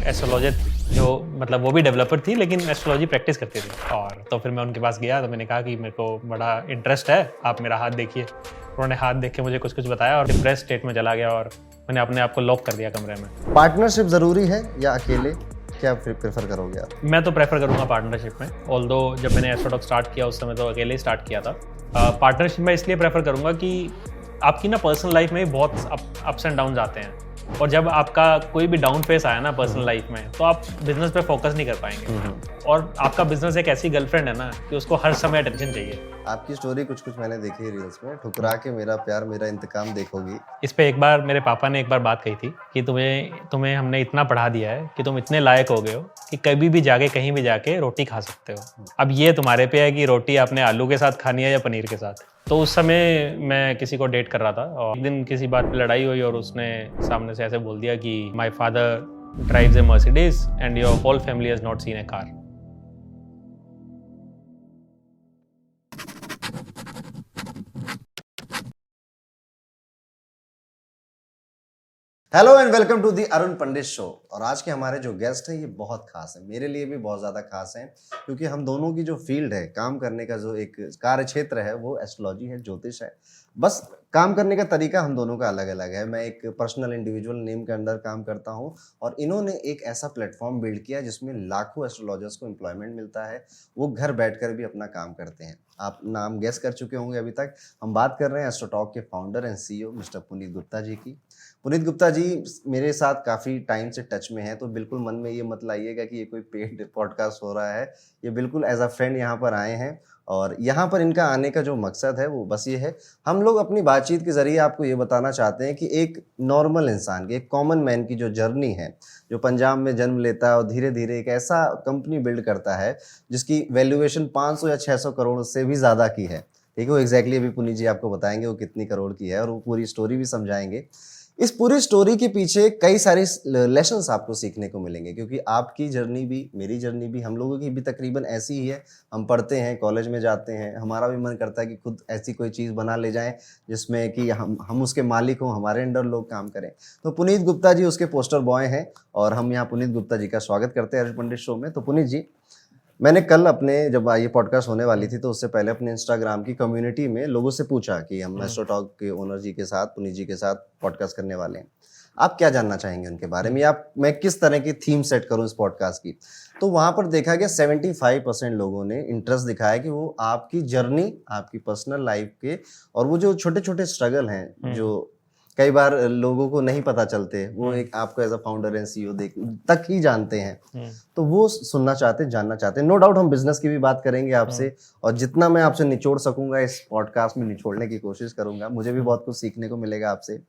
Astrologer जो मतलब वो भी डेवलपर थी लेकिन एस्ट्रोलॉजी प्रैक्टिस करती थी। और तो फिर मैं उनके पास गया तो मैंने कहा कि मेरे को बड़ा इंटरेस्ट है, आप मेरा हाथ देखिए। उन्होंने हाथ देख के मुझे कुछ कुछ बताया और डिप्रेस स्टेट में चला गया और मैंने अपने आप को लॉक कर दिया कमरे में। पार्टनरशिप ज़रूरी है या अकेले, क्या प्रेफर करोगे आप? मैं तो प्रेफर करूँगा पार्टनरशिप में, ऑल्दो जब मैंने एस्ट्रोटॉक स्टार्ट किया उस समय तो अकेले ही स्टार्ट किया था। पार्टनरशिप में इसलिए प्रेफर करूँगा कि आपकी ना पर्सनल लाइफ में बहुत अप्स एंड डाउन्स आते हैं, और जब आपका कोई भी डाउन फेस आया ना पर्सनल लाइफ में तो आप बिजनेस पे फोकस नहीं कर पाएंगे। और आपका बिजनेस एक ऐसी गर्लफ्रेंड है ना कि उसको हर समय अटेंशन चाहिए। आपकी स्टोरी कुछ कुछ मैंने देखी है रील्स में, ठुकरा के मेरा प्यार मेरा इंतकाम देखोगी। इस पे एक बार मेरे पापा ने एक बार बात कही थी कि तुम्हें हमने इतना पढ़ा दिया है कि तुम इतने लायक हो गए हो कि कभी भी जाके कहीं भी जाके रोटी खा सकते हो। अब ये तुम्हारे पे है कि रोटी आपने आलू के साथ खानी है या पनीर के साथ। तो उस समय मैं किसी को डेट कर रहा था और एक दिन किसी बात पे लड़ाई हुई और उसने सामने से ऐसे बोल दिया कि my father drives a Mercedes and your whole family has not seen a car. Hello and welcome to the Arun Pandit show. और आज के हमारे जो गेस्ट हैं ये बहुत खास है, मेरे लिए भी बहुत ज़्यादा खास हैं, क्योंकि हम दोनों की जो फील्ड है, काम करने का जो एक कार्य क्षेत्र है वो एस्ट्रोलॉजी है, ज्योतिष है। बस काम करने का तरीका हम दोनों का अलग अलग है। मैं एक पर्सनल इंडिविजुअल नेम के अंडर काम करता हूं और इन्होंने एक ऐसा प्लेटफॉर्म बिल्ड किया जिसमें लाखों एस्ट्रोलॉजर्स को एम्प्लॉयमेंट मिलता है, वो घर बैठकर भी अपना काम करते हैं। आप नाम गेस कर चुके होंगे अभी तक। हम बात कर रहे हैं एस्ट्रोटॉक के founder and CEO mister Puneet Gupta ji की। पुनीत गुप्ता जी मेरे साथ काफ़ी टाइम से टच में हैं, तो बिल्कुल मन में ये मत लाइएगा कि ये कोई पेड पॉडकास्ट हो रहा है। ये बिल्कुल एज अ फ्रेंड यहाँ पर आए हैं और यहाँ पर इनका आने का जो मकसद है वो बस ये है, हम लोग अपनी बातचीत के ज़रिए आपको ये बताना चाहते हैं कि एक नॉर्मल इंसान की, एक कॉमन मैन की जो जर्नी है, जो पंजाब में जन्म लेता है और धीरे धीरे एक ऐसा कंपनी बिल्ड करता है जिसकी वैल्यूएशन 500 या 600 करोड़ से भी ज़्यादा की है। ठीक है, वो एग्जैक्टली अभी पुनीत जी आपको बताएंगे वो कितनी करोड़ की है और वो पूरी स्टोरी भी समझाएंगे। इस पूरी स्टोरी के पीछे कई सारे लेसन्स आपको सीखने को मिलेंगे, क्योंकि आपकी जर्नी भी मेरी जर्नी भी हम लोगों की भी तकरीबन ऐसी ही है। हम पढ़ते हैं, कॉलेज में जाते हैं, हमारा भी मन करता है कि खुद ऐसी कोई चीज़ बना ले जाएं जिसमें कि हम उसके मालिक हों, हमारे अंडर लोग काम करें। तो पुनीत गुप्ता जी उसके पोस्टर बॉय हैं और हम यहाँ पुनीत गुप्ता जी का स्वागत करते हैं अरुण पंडित शो में। तो पुनीत जी, मैंने कल अपने जब ये पॉडकास्ट होने वाली थी तो उससे पहले अपने इंस्टाग्राम की कम्युनिटी में लोगों से पूछा कि हम एस्ट्रोटॉक के ओनर जी के साथ, पुनीत जी के साथ पॉडकास्ट करने वाले हैं, आप क्या जानना चाहेंगे उनके बारे में, या मैं किस तरह की थीम सेट करूं इस पॉडकास्ट की। तो वहां पर देखा गया 75% लोगों ने इंटरेस्ट दिखाया कि वो आपकी जर्नी, आपकी पर्सनल लाइफ के और वो जो छोटे छोटे स्ट्रगल हैं जो कई बार लोगों को नहीं पता चलते, वो एक आपको as a founder and CEO देख तक ही जानते हैं, तो वो सुनना चाहते हैं, जानना चाहते हैं। नो डाउट हम बिजनेस की भी बात करेंगे आपसे और जितना मैं आपसे निचोड़ सकूंगा इस पॉडकास्ट में निचोड़ने की कोशिश करूंगा। मुझे भी बहुत कुछ सीखने को मिलेगा आपसे।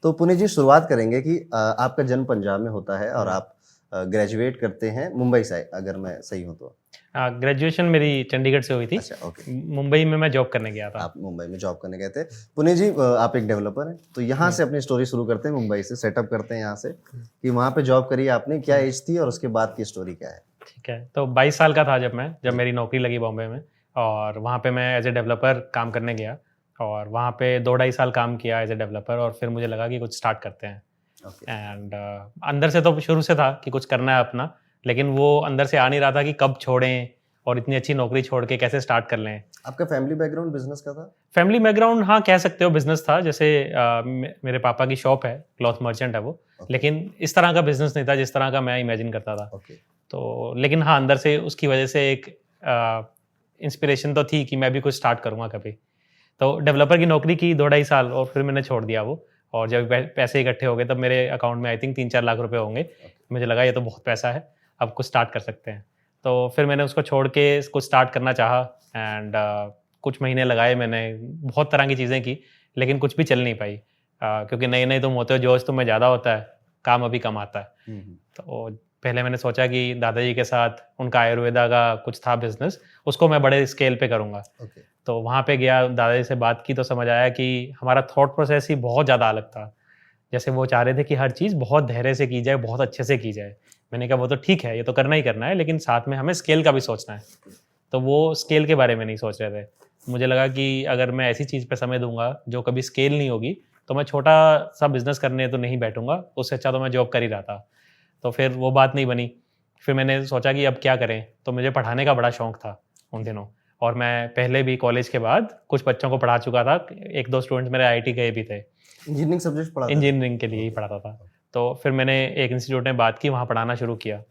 तो पुनीत जी, शुरुआत करेंगे कि आपका जन्म पंजाब में होता है और आप ग्रेजुएट करते हैं मुंबई से, अगर मैं सही हूँ तो। ग्रेजुएशन मेरी चंडीगढ़ से हुई थी। अच्छा, ओके। मुंबई में मैं जॉब करने गया था। आप मुंबई में जॉब करने गए थे। पुनीत जी, आप एक डेवलपर हैं, तो यहाँ से अपनी स्टोरी शुरू करते हैं, मुंबई से सेटअप करते हैं यहाँ से कि वहाँ पे जॉब करी आपने, क्या एज थी और उसके बाद की स्टोरी क्या है। ठीक है, तो 22 साल का था जब मेरी नौकरी लगी बॉम्बे में, और वहाँ पे मैं एज ए डेवलपर काम करने गया और वहाँ पे 2-2.5 साल काम किया एज ए डेवलपर, और फिर मुझे लगा कि कुछ स्टार्ट करते हैं। एंड अंदर से तो शुरू से था कि कुछ करना है अपना, लेकिन वो अंदर से आ नहीं रहा था कि कब छोड़ें और इतनी अच्छी नौकरी छोड़ के कैसे स्टार्ट कर लें। आपका फैमिली बैकग्राउंड बिजनेस का था? फैमिली बैकग्राउंड, हाँ कह सकते हो बिजनेस था। जैसे मेरे पापा की शॉप है, क्लॉथ मर्चेंट है वो, लेकिन इस तरह का बिजनेस नहीं था जिस तरह का मैं इमेजिन करता था। तो लेकिन हाँ, अंदर से उसकी वजह से एक इंस्पिरेशन तो थी कि मैं भी कुछ स्टार्ट करूँगा कभी। तो डेवलपर की नौकरी की 2-2.5 साल और फिर मैंने छोड़ दिया वो, और जब पैसे इकट्ठे हो गए तब मेरे अकाउंट में आई थिंक 3-4 लाख रुपए होंगे। मुझे लगा ये तो बहुत पैसा है, अब कुछ स्टार्ट कर सकते हैं। तो फिर मैंने उसको छोड़ के कुछ स्टार्ट करना चाहा एंड कुछ महीने लगाए मैंने, बहुत तरह की चीज़ें की, लेकिन कुछ भी चल नहीं पाई, क्योंकि नए नए तुम होते हो, जोश तुम्हें ज़्यादा होता है, काम अभी कम आता है। तो पहले मैंने सोचा कि दादाजी के साथ उनका आयुर्वेदा का कुछ था बिजनेस, उसको मैं बड़े स्केल पे करूँगा। तो वहाँ पे गया, दादाजी से बात की तो समझ आया कि हमारा थॉट प्रोसेस ही बहुत ज़्यादा अलग था। जैसे वो चाह रहे थे कि हर चीज़ बहुत धैर्य से की जाए, बहुत अच्छे से की जाए। मैंने कहा वो तो ठीक है, ये तो करना ही करना है, लेकिन साथ में हमें स्केल का भी सोचना है। तो वो स्केल के बारे में नहीं सोच रहे थे। मुझे लगा कि अगर मैं ऐसी चीज़ पे समय दूंगा जो कभी स्केल नहीं होगी, तो मैं छोटा सा बिजनेस करने तो नहीं बैठूंगा, उससे अच्छा तो मैं जॉब कर ही रहा था। तो फिर वो बात नहीं बनी। फिर मैंने सोचा कि अब क्या करें, तो मुझे पढ़ाने का बड़ा शौक था उन दिनों, और मैं पहले भी कॉलेज के बाद कुछ बच्चों को पढ़ा चुका था। 1-2 स्टूडेंट्स मेरे IIT गए भी थे, इंजीनियरिंग सब्जेक्ट पढ़ाते थे? इंजीनियरिंग के लिए ही पढ़ाता था। तो फिर मैंने एक इंस्टीट्यूट में बात की, वहाँ पढ़ाना शुरू किया।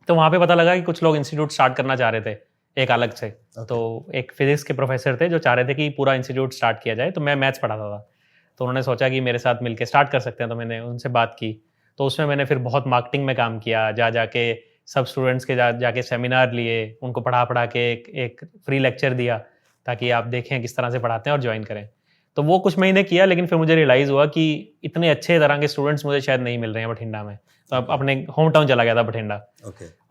तो वहाँ पे पता लगा कि कुछ लोग इंस्टीट्यूट स्टार्ट करना चाह रहे थे एक अलग से। तो एक फिजिक्स के प्रोफेसर थे जो चाह रहे थे कि पूरा इंस्टीट्यूट स्टार्ट किया जाए, तो मैं मैथ्स पढ़ाता था। तो उन्होंने सोचा कि मेरे साथ मिलकर स्टार्ट कर सकते हैं, तो मैंने उनसे बात की। तो उसमें मैंने फिर बहुत मार्केटिंग में काम किया, जाके सब स्टूडेंट्स के जाके सेमिनार लिए, उनको पढ़ा के एक फ्री लेक्चर दिया ताकि आप देखें किस तरह से पढ़ाते हैं और ज्वाइन करें। तो वो कुछ महीने किया, लेकिन फिर मुझे रियलाइज़ हुआ कि इतने अच्छे तरह के स्टूडेंट्स मुझे शायद नहीं मिल रहे हैं बठिंडा में। तो अब अपने होम टाउन चला गया था बठिंडा।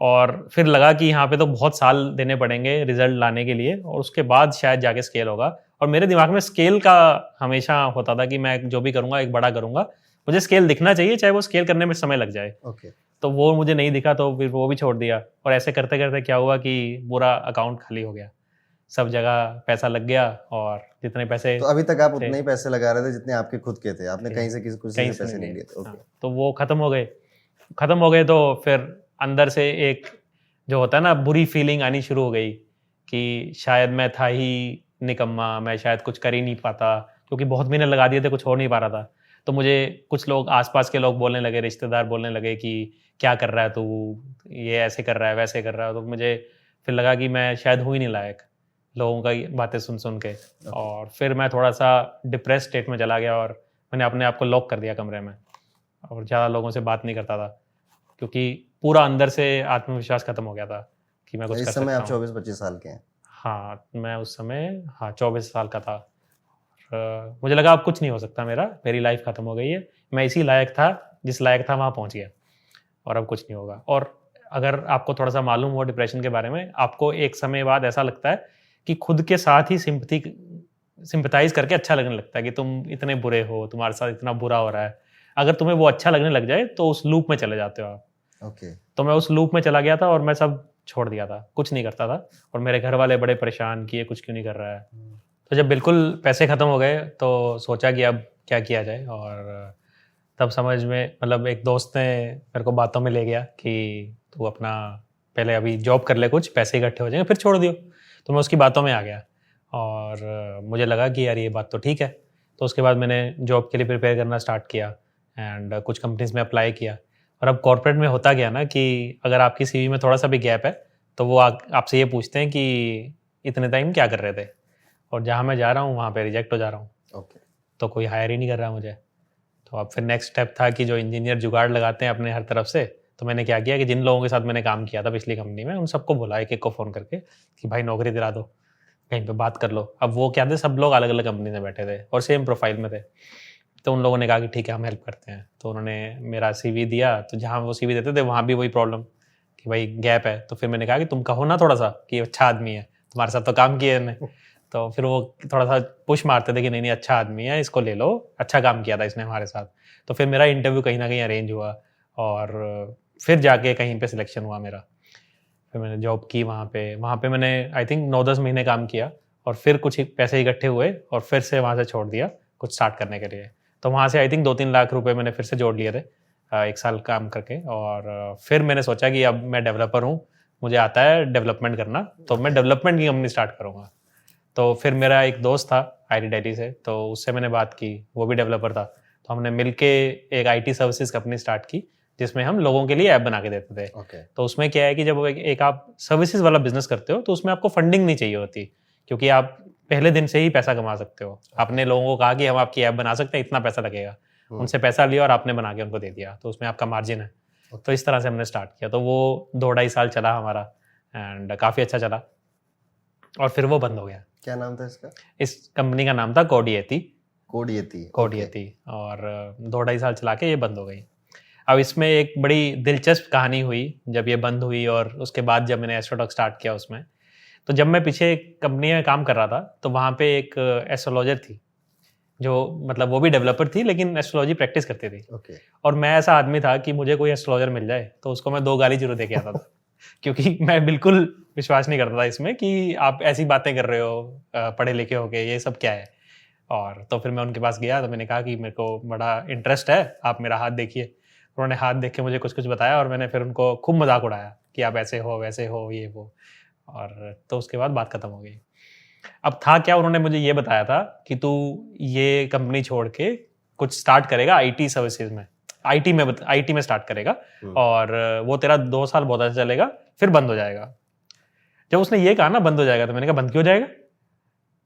और फिर लगा कि यहाँ पे तो बहुत साल देने पड़ेंगे रिजल्ट लाने के लिए, और उसके बाद शायद जाके स्केल होगा। और मेरे दिमाग में स्केल का हमेशा होता था कि मैं जो भी करूँगा एक बड़ा करूँगा, मुझे स्केल दिखना चाहिए, चाहे वो स्केल करने में समय लग जाए। तो वो मुझे नहीं दिखा, तो फिर वो भी छोड़ दिया। और ऐसे करते करते क्या हुआ कि पूरा अकाउंट खाली हो गया, सब जगह पैसा लग गया, और जितने पैसे। तो अभी तक आप उतने ही पैसे लगा रहे थे जितने आपके खुद के थे, आपने कहीं से किसी से पैसे नहीं लिए थे? तो वो खत्म हो गए। तो फिर अंदर से एक जो होता है ना, बुरी फीलिंग आनी शुरू हो गई कि शायद मैं था ही निकम्मा, मैं शायद कुछ कर ही नहीं पाता, क्योंकि बहुत महीने लगा दिए थे, कुछ हो नहीं पा रहा था। तो मुझे कुछ लोग, आसपास के लोग बोलने लगे, रिश्तेदार बोलने लगे कि क्या कर रहा है तू, ये ऐसे कर रहा है, वैसे कर रहा है। तो मुझे फिर लगा कि मैं शायद हूँ ही नहीं लायक, लोगों का बातें सुन के। और फिर मैं थोड़ा सा डिप्रेस स्टेट में चला गया, और मैंने अपने आप को लॉक कर दिया कमरे में, और ज़्यादा लोगों से बात नहीं करता था, क्योंकि पूरा अंदर से आत्मविश्वास खत्म हो गया था कि मैं कुछ कर सकता हूँ। इस समय आप 24-25 साल के हैं? हाँ, मैं उस समय 24 साल का था। मुझे लगा अब कुछ नहीं हो सकता, मेरी लाइफ खत्म हो गई है, मैं इसी लायक था, जिस लायक था वहाँ पहुँच गया, और अब कुछ नहीं होगा। और अगर आपको थोड़ा सा मालूम हो डिप्रेशन के बारे में, आपको एक समय बाद ऐसा लगता है कि खुद के साथ ही सिंपथाइज करके अच्छा लगने लगता है कि तुम इतने बुरे हो, तुम्हारे साथ इतना बुरा हो रहा है। अगर तुम्हें वो अच्छा लगने लग जाए तो उस लूप में चले जाते हो आप। तो मैं उस लूप में चला गया था, और मैं सब छोड़ दिया था, कुछ नहीं करता था। और मेरे घर वाले बड़े परेशान किए, कुछ क्यों नहीं कर रहा है। तो जब बिल्कुल पैसे ख़त्म हो गए, तो सोचा कि अब क्या किया जाए। और तब समझ में, मतलब एक दोस्त ने मेरे को बातों में ले गया कि तू अपना पहले अभी जॉब कर ले, कुछ पैसे इकट्ठे हो जाएंगे, फिर छोड़ दियो। तो मैं उसकी बातों में आ गया, और मुझे लगा कि यार ये बात तो ठीक है। तो उसके बाद मैंने जॉब के लिए प्रिपेयर करना स्टार्ट किया, एंड कुछ कंपनीज़ में अप्लाई किया। और अब कॉर्पोरेट में होता गया ना कि अगर आपकी CV में थोड़ा सा भी गैप है, तो वो आपसे ये पूछते हैं कि इतने टाइम क्या कर रहे थे, और जहाँ मैं जा रहा हूँ वहाँ पे रिजेक्ट हो जा रहा हूँ। तो कोई हायर ही नहीं कर रहा मुझे। तो अब फिर नेक्स्ट स्टेप था कि जो इंजीनियर जुगाड़ लगाते हैं अपने हर तरफ से, तो मैंने क्या किया कि जिन लोगों के साथ मैंने काम किया था पिछली कंपनी में, उन सबको बोला एक को फ़ोन करके कि भाई नौकरी दिला दो, कहीं पे बात कर लो। अब वो क्या थे, सब लोग अलग अलग कंपनी में बैठे थे और सेम प्रोफाइल में थे। तो उन लोगों ने कहा कि ठीक है, हम हेल्प करते हैं। तो उन्होंने मेरा CV दिया, तो जहाँ वो CV देते थे वहाँ भी वही प्रॉब्लम कि भाई गैप है। तो फिर मैंने कहा कि तुम कहो ना थोड़ा सा कि अच्छा आदमी है, तुम्हारे साथ तो काम किया है। तो फिर वो थोड़ा सा पुश मारते थे कि नहीं अच्छा आदमी है, इसको ले लो, अच्छा काम किया था इसने हमारे साथ। तो फिर मेरा इंटरव्यू कहीं ना कहीं अरेंज हुआ, और फिर जाके कहीं पे सिलेक्शन हुआ मेरा। फिर मैंने जॉब की वहाँ पे मैंने आई थिंक 9-10 महीने काम किया, और फिर कुछ पैसे इकट्ठे हुए, और फिर से वहाँ से छोड़ दिया कुछ स्टार्ट करने के लिए। तो वहाँ से आई थिंक 2-3 लाख रुपए मैंने फिर से जोड़ लिए थे 1 साल काम करके। और फिर मैंने सोचा कि अब मैं डेवलपर हूँ, मुझे आता है डेवलपमेंट करना, तो मैं डेवलपमेंट की कंपनी स्टार्ट करूँगा। तो फिर मेरा एक दोस्त था IT दिल्ली से, तो उससे मैंने बात की, वो भी डेवलपर था। तो हमने मिलके एक IT सर्विसेज कंपनी स्टार्ट की, जिसमें हम लोगों के लिए ऐप बना के देते थे। तो उसमें क्या है कि जब एक आप सर्विसेज वाला बिजनेस करते हो, तो उसमें आपको फंडिंग नहीं चाहिए होती, क्योंकि आप पहले दिन से ही पैसा कमा सकते हो। आपने लोगों को कहा कि हम आपकी ऐप बना सकते हैं, इतना पैसा लगेगा, उनसे पैसा लिया और आपने बना के उनको दे दिया, तो उसमें आपका मार्जिन है। तो इस तरह से हमने स्टार्ट किया। तो वो 2-2.5 साल चला हमारा, एंड काफ़ी अच्छा चला, और फिर वो बंद हो गया। क्या नाम था इसका? इस कंपनी का नाम था कोडियती। कोडियती। और 2-2.5 साल चला के ये बंद हो गई। अब इसमें एक बड़ी दिलचस्प कहानी हुई जब ये बंद हुई, और उसके बाद जब मैंने एस्ट्रोटॉक स्टार्ट किया उसमें। तो जब मैं पीछे एक कंपनी में काम कर रहा था, तो वहाँ पे एक एस्ट्रोलॉजर थी, जो मतलब वो भी डेवलपर थी लेकिन एस्ट्रोलॉजी प्रैक्टिस करती थी। और मैं ऐसा आदमी था कि मुझे कोई एस्ट्रोलॉजर मिल जाए तो उसको मैं 2 गाली जरूर दे के आता था क्योंकि मैं बिल्कुल विश्वास नहीं करता था इसमें कि आप ऐसी बातें कर रहे हो पढ़े लिखे हो के, ये सब क्या है। और तो फिर मैं उनके पास गया, तो मैंने कहा कि मेरे को बड़ा इंटरेस्ट है, आप मेरा हाथ देखिए। उन्होंने हाथ देख के मुझे कुछ कुछ बताया और मैंने फिर उनको खूब मजाक उड़ाया कि आप ऐसे हो वैसे हो ये वो, और तो उसके बाद बात खत्म हो गई। अब था क्या, उन्होंने मुझे ये बताया था कि तू ये कंपनी छोड़ के कुछ स्टार्ट करेगा आईटी सर्विसेज में, आईटी में स्टार्ट करेगा और वो तेरा 2 साल बहुत अच्छा चलेगा, फिर बंद हो जाएगा। जब उसने ये कहा ना बंद हो जाएगा, तो मैंने कहा बंद क्यों हो जाएगा?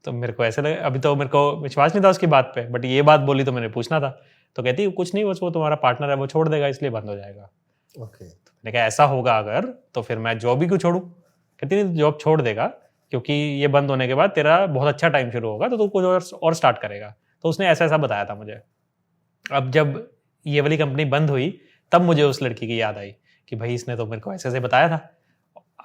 तो मेरे को ऐसे लगे, अभी तो मेरे को विश्वास नहीं था उसकी बात पे, बट ये बात बोली तो मैंने पूछना था। तो कहती कुछ नहीं, बस वो तुम्हारा पार्टनर है, वो छोड़ देगा इसलिए बंद हो जाएगा। ओके। मैंने कहा ऐसा होगा अगर तो फिर मैं जॉब ही क्यों छोड़ूं? कहती नहीं, जॉब छोड़ देगा क्योंकि ये बंद होने के बाद तेरा बहुत अच्छा टाइम शुरू होगा, तो तू कुछ और स्टार्ट करेगा। तो उसने ऐसा ऐसा बताया था मुझे। अब जब ये वाली कंपनी बंद हुई तब मुझे उस लड़की की याद आई कि भाई इसने तो मेरे को ऐसे ऐसे बताया था।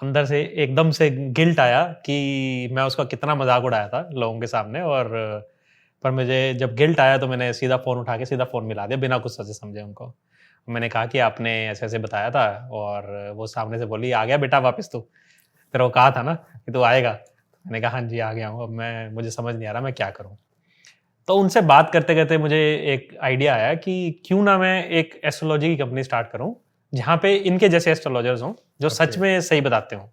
अंदर से एकदम से गिल्ट आया कि मैं उसका कितना मजाक उड़ाया था लोगों के सामने, और पर मुझे जब गिल्ट आया तो मैंने सीधा फ़ोन उठा के सीधा फ़ोन मिला दिया बिना कुछ सोचे समझे उनको। मैंने कहा कि आपने ऐसे ऐसे बताया था, और वो सामने से बोली आ गया बेटा वापस तू, तेरे को कहा था ना कि तू आएगा। मैंने कहा हाँ जी आ गया हूँ, अब मुझे समझ नहीं आ रहा मैं क्या करूँ। तो उनसे बात करते करते मुझे एक आइडिया आया कि क्यों ना मैं एक एस्ट्रोलॉजी की कंपनी स्टार्ट करूँ जहाँ पे इनके जैसे एस्ट्रोलॉजर्स हों जो सच में सही बताते हों।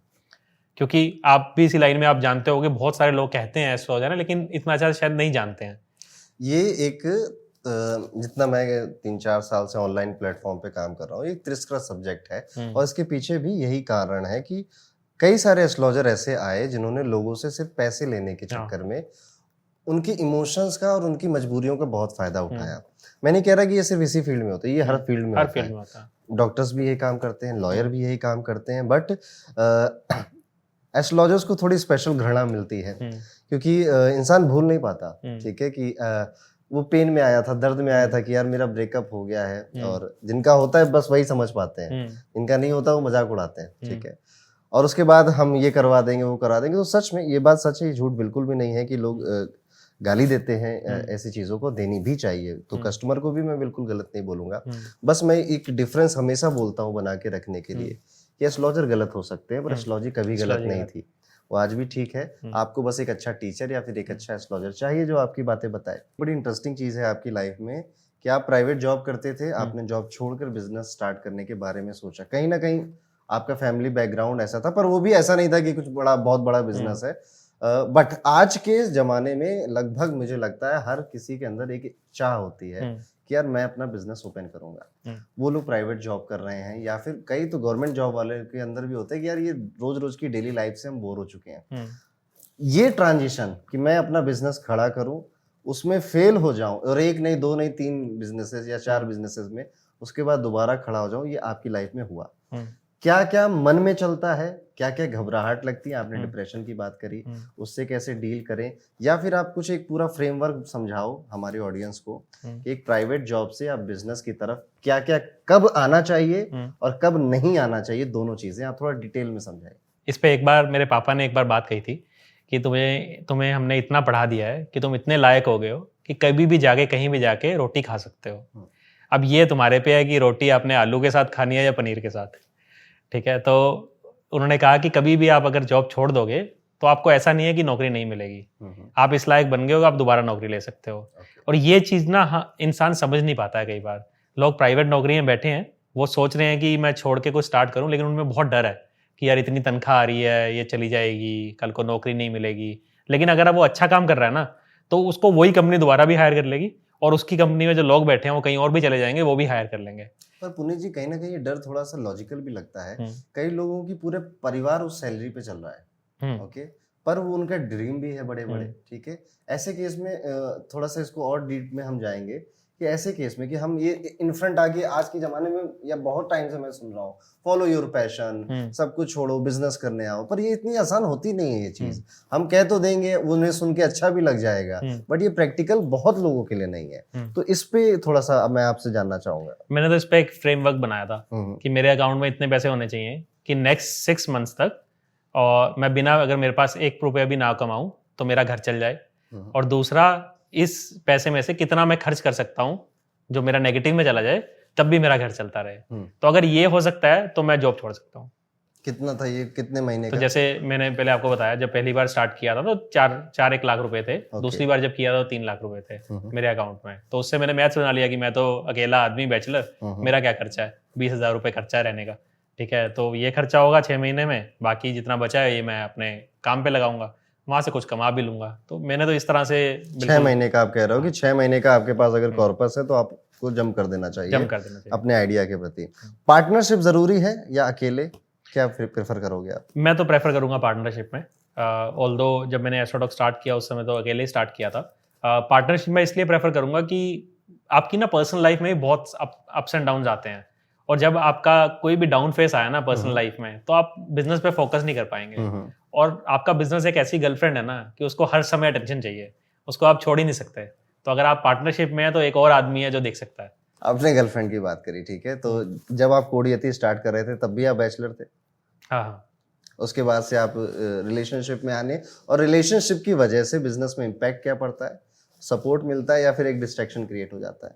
क्योंकि आप भी इसी लाइन में आप जानते होंगे, बहुत सारे लोग कहते हैं एस्ट्रोलॉजर है, लेकिन इतना अच्छा शायद नहीं जानते हैं। ये एक जितना मैं 3-4 साल से ऑनलाइन प्लेटफॉर्म पे काम कर रहा हूँ, एक त्रिस्कृत सब्जेक्ट है और इसके पीछे भी यही कारण है कि कई सारे एस्ट्रोलॉजर ऐसे आए जिन्होंने लोगों से सिर्फ पैसे लेने के चक्कर में उनकी इमोशंस का और उनकी मजबूरियों का बहुत फायदा उठाया। मैं नहीं कह रहा कि ये सिर्फ इसी फील्ड में होता है, ये हर फील्ड में होता है। डॉक्टर्स भी यही काम करते हैं, लॉयर भी यही काम करते हैं, बट एस्ट्रोलॉजर्स को थोड़ी स्पेशल घृणा मिलती है क्योंकि इंसान भूल नहीं पाता, ठीक है, कि वो पेन में आया था, दर्द में आया था कि यार मेरा ब्रेकअप हो गया है, और जिनका होता है बस वही समझ पाते हैं, जिनका नहीं होता वो मजाक उड़ाते हैं, ठीक है। और उसके बाद हम ये करवा देंगे वो करा देंगे। तो सच में ये बात सच है, झूठ बिल्कुल भी नहीं है कि लोग गाली देते हैं। ऐसी चीज़ों को देनी भी चाहिए, तो कस्टमर को भी मैं बिल्कुल गलत नहीं बोलूँगा। बस मैं एक डिफरेंस हमेशा बोलता हूँ बना के रखने के लिए कि एस्ट्रोलॉजर गलत हो सकते हैं पर एस्ट्रोलॉजी कभी गलत नहीं थी, वो आज भी ठीक है। आपको बस एक अच्छा टीचर या फिर एक अच्छा एस्ट्रोलॉजर चाहिए जो आपकी बातें बताए। बड़ी इंटरेस्टिंग चीज़ है आपकी लाइफ में कि आप प्राइवेट जॉब करते थे, आपने जॉब छोड़कर बिजनेस स्टार्ट करने के बारे में सोचा। कहीं ना कहीं आपका फैमिली बैकग्राउंड ऐसा था, पर वो भी ऐसा नहीं था कि कुछ बहुत बड़ा बिजनेस है। बट आज के ज़माने में लगभग मुझे लगता है हर किसी के अंदर एक चाह होती है कि यार मैं अपना बिजनेस ओपन करूंगा। वो लोग प्राइवेट जॉब कर रहे हैं या फिर कई तो गवर्नमेंट जॉब वाले के अंदर भी होता है कि यार ये रोज रोज की डेली लाइफ से हम बोर हो चुके हैं। ये ट्रांजिशन कि मैं अपना बिजनेस खड़ा करूं, उसमें फेल हो जाऊं और 1 नहीं 2 नहीं 3 बिजनेसेस या 4 बिजनेसेस में उसके बाद दोबारा खड़ा हो जाऊं, ये आपकी लाइफ में हुआ? क्या क्या मन में चलता है, क्या क्या घबराहट लगती है? आपने डिप्रेशन की बात करी, उससे कैसे डील करें, या फिर आप कुछ एक पूरा फ्रेमवर्क समझाओ हमारे ऑडियंस को कि एक प्राइवेट जॉब से आप बिजनेस की तरफ क्या क्या कब आना चाहिए और कब नहीं आना चाहिए, दोनों चीजें आप थोड़ा डिटेल में समझाएं। इस पे एक बार मेरे पापा ने एक बार बात कही थी कि तुम्हें हमने इतना पढ़ा दिया है कि तुम इतने लायक हो गए हो कि कभी भी जाके कहीं भी जाके रोटी खा सकते हो। अब ये तुम्हारे पे है कि रोटी आपने आलू के साथ खानी है या पनीर के साथ, ठीक है। तो उन्होंने कहा कि कभी भी आप अगर जॉब छोड़ दोगे तो आपको ऐसा नहीं है कि नौकरी नहीं मिलेगी, आप इस लायक बन गए हो, आप दोबारा नौकरी ले सकते हो। और ये चीज़ ना इंसान समझ नहीं पाता है। कई बार लोग प्राइवेट नौकरी में बैठे हैं, वो सोच रहे हैं कि मैं छोड़ के कुछ स्टार्ट करूं, लेकिन उनमें बहुत डर है कि यार इतनी तनख्वाह आ रही है, ये चली जाएगी, कल को नौकरी नहीं मिलेगी। लेकिन अगर वो अच्छा काम कर रहा है ना, तो उसको वही कंपनी दोबारा भी हायर कर लेगी, और उसकी कंपनी में जो लोग बैठे हैं वो कहीं और भी चले जाएंगे, वो भी हायर कर लेंगे। पर पुनीत जी, कहीं ना कहीं ये डर थोड़ा सा लॉजिकल भी लगता है। कई लोगों की पूरे परिवार उस सैलरी पे चल रहा है, ओके, पर वो उनका ड्रीम भी है बड़े बड़े, ठीक है। ऐसे केस में थोड़ा सा इसको और डीप में हम जाएंगे कि ऐसे केस में कि हम ये इन फ्रंट आके आज के जमाने में या बहुत टाइम से मैं सुन रहा हूँ फॉलो योर पैशन, सब कुछ छोड़ो बिजनेस करने आओ, पर ये इतनी आसान होती नहीं है ये चीज। हम कह तो देंगे, उन्हें सुन के अच्छा भी लग जाएगा, बट ये प्रैक्टिकल बहुत लोगों के लिए नहीं है। तो इस पे थोड़ा सा मैं आपसे जानना चाहूंगा। मैंने तो इस पे एक फ्रेमवर्क बनाया था कि मेरे अकाउंट में इतने पैसे होने चाहिए कि नेक्स्ट 6 मंथ्स तक, और मैं बिना, अगर मेरे पास 1 रुपया भी ना कमाऊं तो मेरा घर चल जाए, और दूसरा इस पैसे में से कितना मैं खर्च कर सकता हूं जो मेरा नेगेटिव में चला जाए, तब भी मेरा घर चलता रहे। तो अगर ये हो सकता है तो मैं जॉब छोड़ सकता हूँ। कितना था ये, कितने महीने तो का? जैसे मैंने पहले आपको बताया, जब पहली बार स्टार्ट किया था तो 4 1 लाख रुपए थे। दूसरी बार जब किया था तो 3 लाख रुपए थे मेरे अकाउंट में। तो उससे मैंने मैथ्स बना लिया कि मैं तो अकेला आदमी बैचलर, मेरा क्या खर्चा है, 20,000 रुपये खर्चा है रहने का, ठीक है। तो ये खर्चा होगा 6 महीने में, बाकी जितना बचा है ये मैं अपने काम पे लगाऊंगा, वहां से कुछ कमा भी लूंगा। तो मैंने तो इस तरह से 6 महीने का आप कह रहे हो कि 6 महीने का आपके पास अगर कॉर्पस है तो आपको जम कर देना चाहिए, जम कर देना चाहिए अपने आइडिया के प्रति। पार्टनरशिप जरूरी है या अकेले, क्या प्रेफर करोगे आप? मैं तो प्रेफर करूंगा पार्टनरशिप में। ऑल्दो जब मैंने एस्ट्रोटॉक स्टार्ट किया उस समय तो अकेले ही स्टार्ट किया था। पार्टनरशिप में इसलिए प्रेफर करूंगा कि आपकी ना पर्सनल लाइफ में बहुत अप्स एंड डाउन आते हैं, और जब आपका कोई भी डाउन फेस आया ना पर्सनल लाइफ में तो आप बिजनेस पे फोकस नहीं कर पाएंगे। और आपका बिजनेस एक ऐसी गर्लफ्रेंड है ना कि उसको हर समय अटेंशन चाहिए, उसको आप छोड़ ही नहीं सकते। तो अगर आप पार्टनरशिप में है तो एक और आदमी है जो देख सकता है। आपने गर्लफ्रेंड की बात करी, ठीक है, तो जब आप कोडियती स्टार्ट कर रहे थे तब भी आप बैचलर थे? हाँ। उसके बाद से आप रिलेशनशिप में आने, और रिलेशनशिप की वजह से बिजनेस में इम्पैक्ट क्या पड़ता है? सपोर्ट मिलता है या फिर एक डिस्ट्रैक्शन क्रिएट हो जाता है?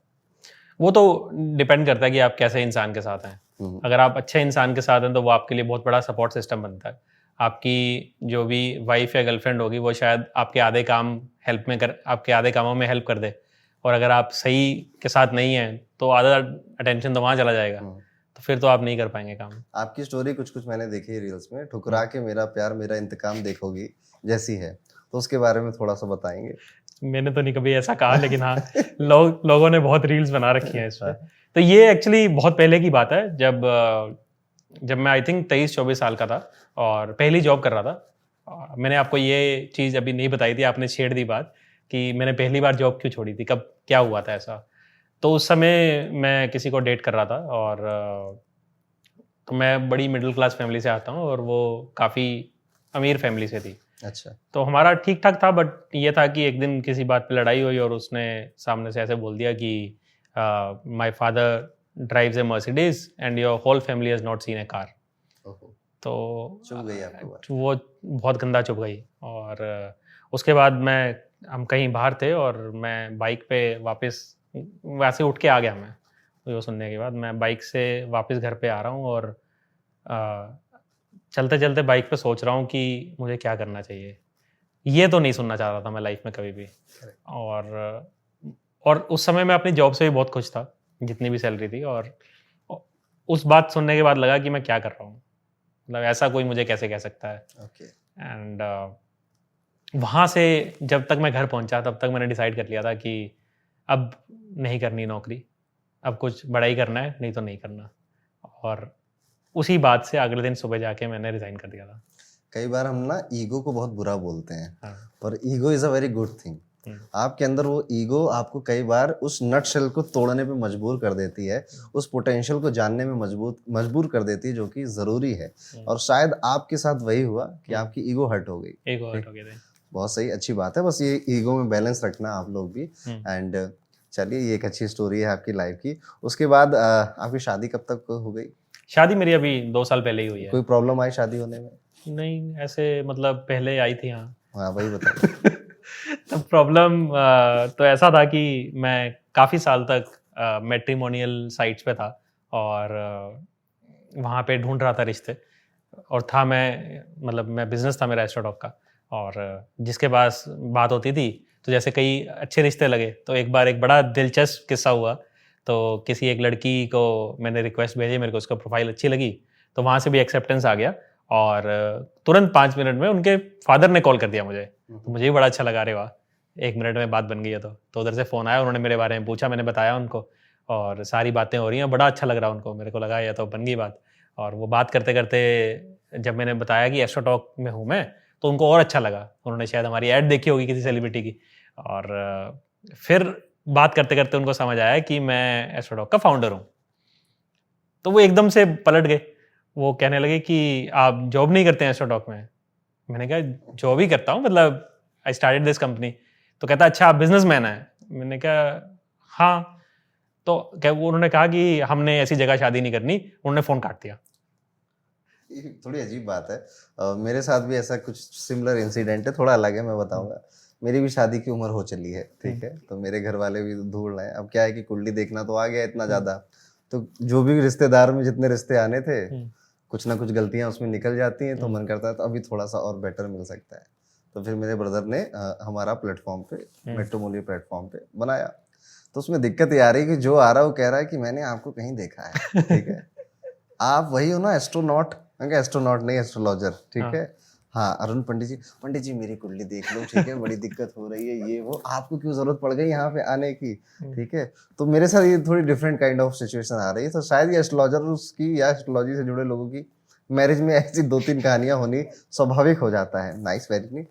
वो तो डिपेंड करता है कि आप कैसे इंसान के साथ हैं। अगर आप अच्छे इंसान के साथ हैं तो वो आपके लिए बहुत बड़ा सपोर्ट सिस्टम बनता है। आपकी जो भी वाइफ या गर्लफ्रेंड होगी वो शायद आपके आधे कामों में हेल्प कर दे, और अगर आप सही के साथ नहीं हैं तो आधा अटेंशन तो वहाँ चला जाएगा, तो फिर तो आप नहीं कर पाएंगे काम। आपकी स्टोरी कुछ कुछ मैंने देखी है रील्स में, ठुकरा के मेरा प्यार मेरा इंतकाम देखोगी जैसी है, तो उसके बारे में थोड़ा सा बताएंगे। मैंने तो नहीं कभी ऐसा कहा, लेकिन हाँ लोगों ने बहुत रील्स बना रखी हैं इस पर। तो ये एक्चुअली बहुत पहले की बात है, जब मैं आई थिंक 23-24 साल का था और पहली जॉब कर रहा था। मैंने आपको ये चीज़ अभी नहीं बताई थी, आपने छेड़ दी बात कि मैंने पहली बार जॉब क्यों छोड़ी थी, कब क्या हुआ था ऐसा। तो उस समय मैं किसी को डेट कर रहा था, और तो मैं बड़ी मिडिल क्लास फैमिली से आता हूँ और वो काफ़ी अमीर फैमिली से थी। अच्छा। तो हमारा ठीक ठाक था, बट ये था कि एक दिन किसी बात पे लड़ाई हुई और उसने सामने से ऐसे बोल दिया कि my father drives a Mercedes and your whole family has not seen a car. तो चुभ गई आपको बात? वो बहुत गंदा चुभ गई। और उसके बाद हम कहीं बाहर थे और मैं बाइक पे वापस वैसे उठ के आ गया। मैं वो सुनने के बाद मैं बाइक से वापस घर पे आ रहा हूँ, और चलते चलते बाइक पे सोच रहा हूँ कि मुझे क्या करना चाहिए। ये तो नहीं सुनना चाह रहा था मैं लाइफ में कभी भी। और उस समय मैं अपनी जॉब से भी बहुत खुश था, जितनी भी सैलरी थी, और उस बात सुनने के बाद लगा कि मैं क्या कर रहा हूँ, मतलब ऐसा कोई मुझे कैसे कह सकता है। एंड वहाँ से जब तक मैं घर पहुँचा तब तक मैंने डिसाइड कर लिया था कि अब नहीं करनी नौकरी, अब कुछ बड़ा ही करना है, नहीं तो नहीं करना। और उसी बात से अगले दिन सुबह जाके मैंने रिजाइन कर दिया था। कई बार हम ना ईगो को बहुत बुरा बोलते हैं, हाँ। पर ego is a very good thing. आपके अंदर वो ईगो आपको कई बार उस नट शेल को तोड़ने पे मजबूर कर देती है, उस पोटेंशियल को जानने में मजबूर कर देती है, जो कि जरूरी है। और शायद आपके साथ वही हुआ कि आपकी ईगो हर्ट हो गई। ईगो हर्ट हो गई थी। बहुत सही, अच्छी बात है। बस ये ईगो में बैलेंस रखना आप लोग भी। एंड चलिए, ये एक अच्छी स्टोरी है आपकी लाइफ की। उसके बाद आपकी शादी कब तक हो गई? शादी मेरी अभी 2 साल पहले ही हुई है। कोई प्रॉब्लम आई शादी होने में? नहीं, ऐसे मतलब पहले आई थी। हाँ वही बताइए। तो प्रॉब्लम तो ऐसा था कि मैं काफ़ी साल तक मैट्रिमोनियल साइट्स पे था, और वहाँ पे ढूंढ रहा था रिश्ते। और मैं बिजनेस था मेरा एस्ट्रोटॉक का, और जिसके पास बात होती थी तो जैसे कई अच्छे रिश्ते लगे। तो एक बार एक बड़ा दिलचस्प किस्सा हुआ। तो किसी एक लड़की को मैंने रिक्वेस्ट भेजी, मेरे को उसका प्रोफाइल अच्छी लगी, तो वहाँ से भी एक्सेप्टेंस आ गया, और तुरंत 5 मिनट में उनके फादर ने कॉल कर दिया मुझे। तो मुझे भी बड़ा अच्छा लगा, रे वाह, 1 मिनट में बात बन गई है। तो उधर से फ़ोन आया, उन्होंने मेरे बारे में पूछा, मैंने बताया उनको, और सारी बातें हो रही हैं, बड़ा अच्छा लग रहा उनको। मेरे को लगा ये तो बन गई बात। और वो बात करते करते जब मैंने बताया कि एस्ट्रोटॉक में हूँ मैं, तो उनको और अच्छा लगा। उन्होंने शायद हमारी ऐड देखी होगी किसी सेलिब्रिटी की, और फिर बात करते करते उनको समझ आया कि मैं एस्ट्रोटॉक का फाउंडर हूँ। तो वो एकदम से पलट गए। वो कहने लगे कि आप जॉब नहीं करते हैं एस्ट्रोटॉक में? मैंने कहा जॉब ही करता हूँ, मतलब आई स्टार्टेड दिस कंपनी। तो कहता अच्छा आप बिजनेसमैन हैं? मैंने कहा हाँ। तो उन्होंने कहा कि हमने ऐसी जगह शादी नहीं करनी। उन्होंने फ़ोन काट दिया। थोड़ी अजीब बात है। मेरे साथ भी ऐसा कुछ सिमिलर इंसिडेंट है, थोड़ा अलग है, मैं बताऊंगा। मेरी भी शादी की उम्र हो चली है, ठीक है, तो मेरे घर वाले भी ढूंढ रहे हैं। अब क्या है कि कुंडली देखना तो आ गया इतना ज्यादा, तो जो भी रिश्तेदार में जितने रिश्ते आने थे, कुछ ना कुछ गलतियां उसमें निकल जाती हैं, तो मन करता है तो अभी थोड़ा सा और बेटर मिल सकता है। तो फिर मेरे ब्रदर ने हमारा प्लेटफॉर्म पे मेट्रोमोली प्लेटफॉर्म पे बनाया। तो उसमें दिक्कत ये आ रही है कि जो आ रहा है वो कह रहा है कि मैंने आपको कहीं देखा है, ठीक है, आप वही हो ना एस्ट्रोनॉट? एस्ट्रोनॉट नहीं, एस्ट्रोलॉजर, ठीक है। हाँ, अरुण पंडित जी मेरी कुंडली देख लो, ठीक है, बड़ी दिक्कत हो रही है, ये वो, आपको क्यों जरूरत पड़ गई यहाँ पे आने की, ठीक है। तो मेरे साथ ये थोड़ी डिफरेंट काइंड ऑफ सिचुएशन आ रही है। तो शायद ये एस्ट्रोलॉजर उसकी या एस्ट्रोलॉजी से जुड़े लोगों की मैरिज में ऐसी 2-3 कहानियां होनी स्वाभाविक हो जाता है। Nice, very nice.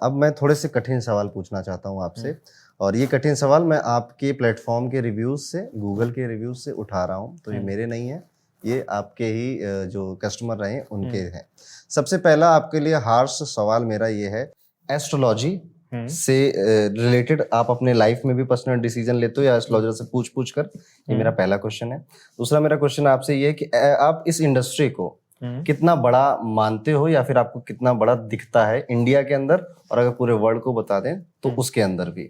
अब मैं थोड़े से कठिन सवाल पूछना चाहता हूँ आपसे, और ये कठिन सवाल मैं आपके प्लेटफॉर्म के रिव्यूज से, गूगल के रिव्यूज से उठा रहा हूँ। तो ये मेरे नहीं है, ये आपके ही जो कस्टमर रहे उनके हैं। सबसे पहला आपके लिए हार्श सवाल मेरा ये है, एस्ट्रोलॉजी से रिलेटेड आप अपने लाइफ में भी पर्सनल डिसीजन लेते हो या एस्ट्रोलॉजर से पूछ कर? ये मेरा पहला क्वेश्चन है। दूसरा मेरा क्वेश्चन आपसे ये है कि आप इस इंडस्ट्री को कितना बड़ा मानते हो, या फिर आपको कितना बड़ा दिखता है इंडिया के अंदर, और अगर पूरे वर्ल्ड को बता दें तो उसके अंदर भी?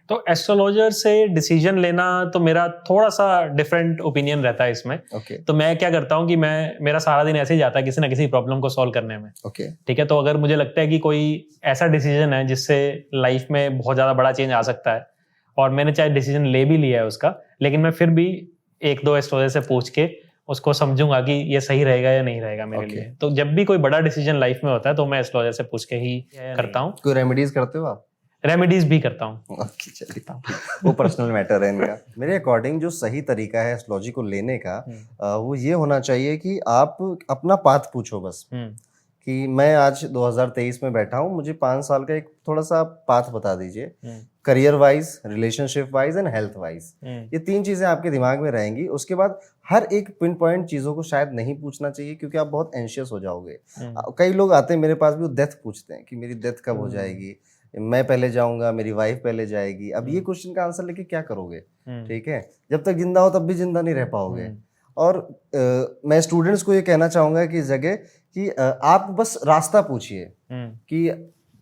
तो एस्ट्रोलॉजर से डिसीजन लेना तो मेरा थोड़ा सा डिफरेंट ओपिनियन रहता है इसमें। तो मैं क्या करता हूँ कि मेरा सारा दिन ऐसे ही जाता है किसी ना किसी प्रॉब्लम को सॉल्व करने में। ठीक है, तो अगर मुझे लगता है कि कोई ऐसा डिसीजन है जिससे लाइफ में बहुत ज्यादा बड़ा चेंज आ सकता है, और मैंने चाहे डिसीजन ले भी लिया है उसका, लेकिन मैं फिर भी 1-2 एस्ट्रोलॉजर से पूछ के उसको समझूंगा कि ये सही रहेगा या नहीं रहेगा मेरे लिए। तो जब भी कोई बड़ा डिसीजन लाइफ में होता है तो मैं एस्ट्रोलॉजर से पूछ के ही करता हूँ। कोई रेमेडीज करते हो आप? रेमेडीज भी करता हूँ। चलिए, वो पर्सनल मैटर है इनका। मेरे अकॉर्डिंग जो सही तरीका है एस्ट्रोलॉजी को लेने का, वो ये होना चाहिए कि आप अपना पाथ पूछो बस, कि मैं आज 2023 में बैठा हूँ, मुझे 5 साल का एक थोड़ा सा पाथ बता दीजिए, career wise, relationship wise and health wise. ये 3 चीजें आपके दिमाग में रहेंगी। उसके बाद हर एक पिन पॉइंट चीजों को शायद नहीं पूछना चाहिए, क्योंकि आप बहुत एंशियस हो जाओगे। कई लोग आते हैं मेरे पास भी, वो डेथ पूछते हैं कि मेरी डेथ कब हो जाएगी, मैं पहले जाऊंगा, मेरी वाइफ पहले जाएगी। अब ये क्वेश्चन का आंसर लेके क्या करोगे? ठीक है, जब तक जिंदा हो तब भी जिंदा नहीं रह पाओगे। और मैं स्टूडेंट्स को ये कहना चाहूंगा कि इस जगह कि आप बस रास्ता पूछिए कि